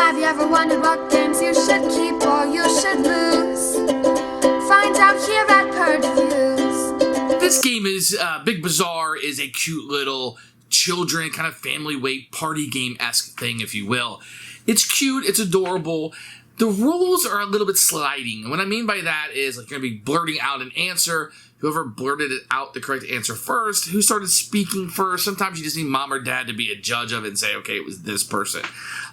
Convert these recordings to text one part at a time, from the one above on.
Have you ever wondered what games you should keep or you should lose? Find out here at Purge Reviews. This game is, Big Bazar is a cute little children kind of family weight party game-esque thing, if you will. It's cute, it's adorable. The rules are a little bit sliding. And what I mean by that is, like, you're going to be blurting out an answer. Whoever blurted it out the correct answer first, who started speaking first. Sometimes you just need mom or dad to be a judge of it and say, okay, it was this person.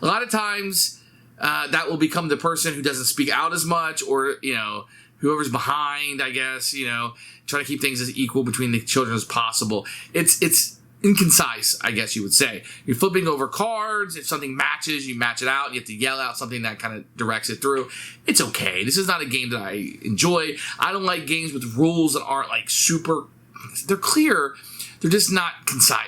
A lot of times, that will become the person who doesn't speak out as much, or, you know, whoever's behind, I guess, you know, try to keep things as equal between the children as possible. It's inconcise, I guess you would say. You're flipping over cards. If something matches, you match it out. You have to yell out something that kind of directs it through. It's okay. This is not a game that I enjoy. I don't like games with rules that aren't like super... They're clear. They're just not concise.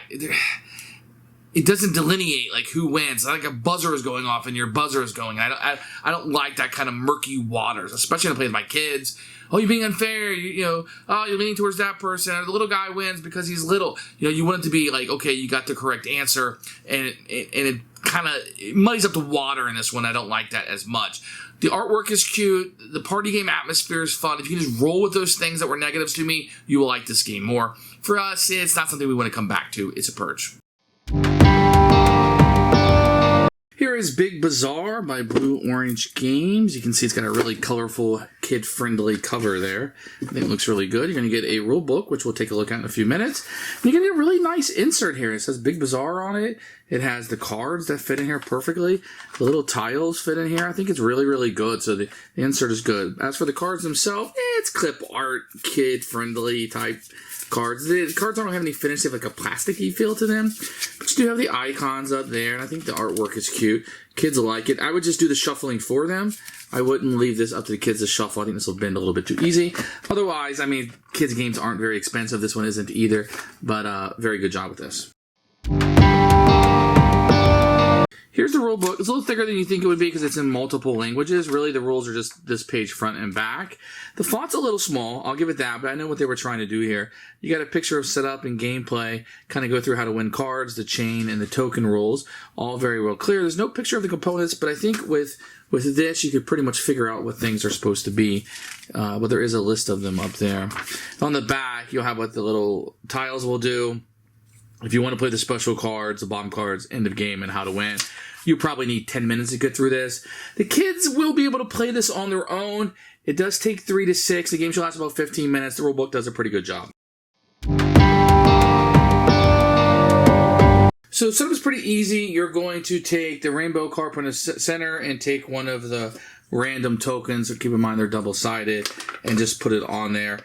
It doesn't delineate like who wins. Like a buzzer is going off and your buzzer is going. I don't like that kind of murky waters, especially when I play with my kids. Oh, you're being unfair. You know, oh, you're leaning towards that person. Or the little guy wins because he's little. You know, you want it to be like, okay, you got the correct answer, and it kind of muddies up the water in this one. I don't like that as much. The artwork is cute. The party game atmosphere is fun. If you can just roll with those things that were negatives to me, you will like this game more. For us, it's not something we want to come back to. It's a Purge. Here is Big Bazar by Blue Orange Games. You can see it's got a really colorful, kid-friendly cover there. I think it looks really good. You're going to get a rule book, which we'll take a look at in a few minutes. And you're going to get a really nice insert here. It says Big Bazar on it. It has the cards that fit in here perfectly. The little tiles fit in here. I think it's really, really good. So the insert is good. As for the cards themselves, it's clip art, kid-friendly type cards. The cards don't have any finish. They have like a plasticky feel to them. But you do have the icons up there, and I think the artwork is cute. Kids will like it. I would just do the shuffling for them. I wouldn't leave this up to the kids to shuffle. I think this will bend a little bit too easy. Otherwise, I mean, kids' games aren't very expensive. This one isn't either, but very good job with this. Here's the rule book. It's a little thicker than you think it would be because it's in multiple languages. Really, the rules are just this page front and back. The font's a little small, I'll give it that, but I know what they were trying to do here. You got a picture of setup and gameplay, kind of go through how to win cards, the chain, and the token rules. All very well clear. There's no picture of the components, but I think with this, you could pretty much figure out what things are supposed to be. But there is a list of them up there. On the back, you'll have what the little tiles will do. If you want to play the special cards, the bomb cards, end of game, and how to win, you probably need 10 minutes to get through this. The kids will be able to play this on their own. It does take 3 to 6. The game should last about 15 minutes. The rulebook does a pretty good job. So setup is pretty easy. You're going to take the rainbow card from the center and take one of the random tokens. So keep in mind they're double-sided, and just put it on there.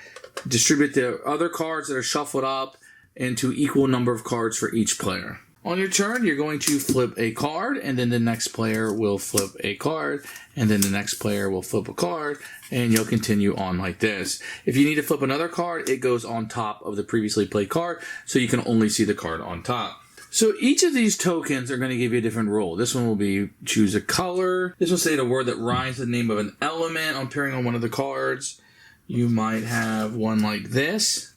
Distribute the other cards that are shuffled up into equal number of cards for each player. On your turn, you're going to flip a card, and then the next player will flip a card, and then the next player will flip a card, and you'll continue on like this. If you need to flip another card, it goes on top of the previously played card, so you can only see the card on top. So each of these tokens are going to give you a different rule. This one will be choose a color. This will say the word that rhymes with the name of an element appearing on one of the cards. You might have one like this.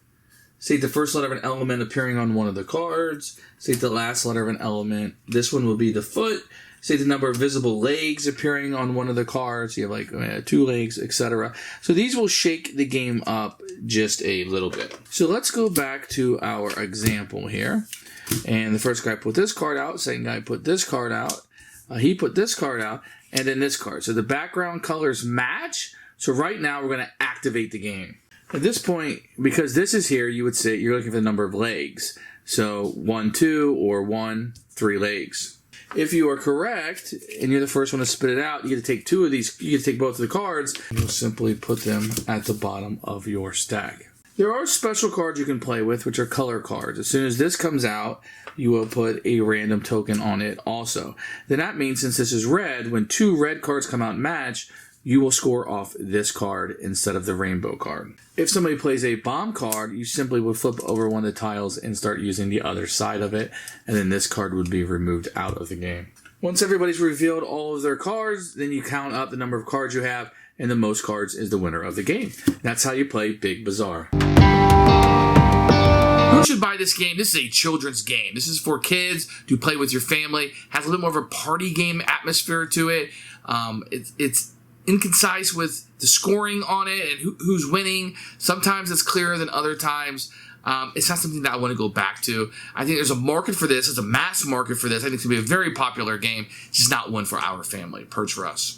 State the first letter of an element appearing on one of the cards. State the last letter of an element. This one will be the foot. State the number of visible legs appearing on one of the cards. You have like 2 legs, etc. So these will shake the game up just a little bit. So let's go back to our example here. And the first guy put this card out. Second guy put this card out. He put this card out. And then this card. So the background colors match. So right now we're going to activate the game. At this point, because this is here, you would say you're looking for the number of legs. So 1, 2, or 1, 3 legs. If you are correct, and you're the first one to spit it out, you get to take 2 of these, you get to take both of the cards, and you'll simply put them at the bottom of your stack. There are special cards you can play with, which are color cards. As soon as this comes out, you will put a random token on it also. Then that means, since this is red, when 2 red cards come out and match, you will score off this card instead of the rainbow card. If somebody plays a bomb card, you simply would flip over one of the tiles and start using the other side of it, and then this card would be removed out of the game. Once everybody's revealed all of their cards, then you count up the number of cards you have, and the most cards is the winner of the game. That's how you play Big Bazar. should buy this game. This is a children's game. This is for kids to play with your family. Has a little more of a party game atmosphere to it. It's inconcise with the scoring on it and who's winning. Sometimes it's clearer than other times. It's not something that I want to go back to. I think there's a market for this. There's a mass market for this. I think it's going to be a very popular game. It's just not one for our family. Purge for us.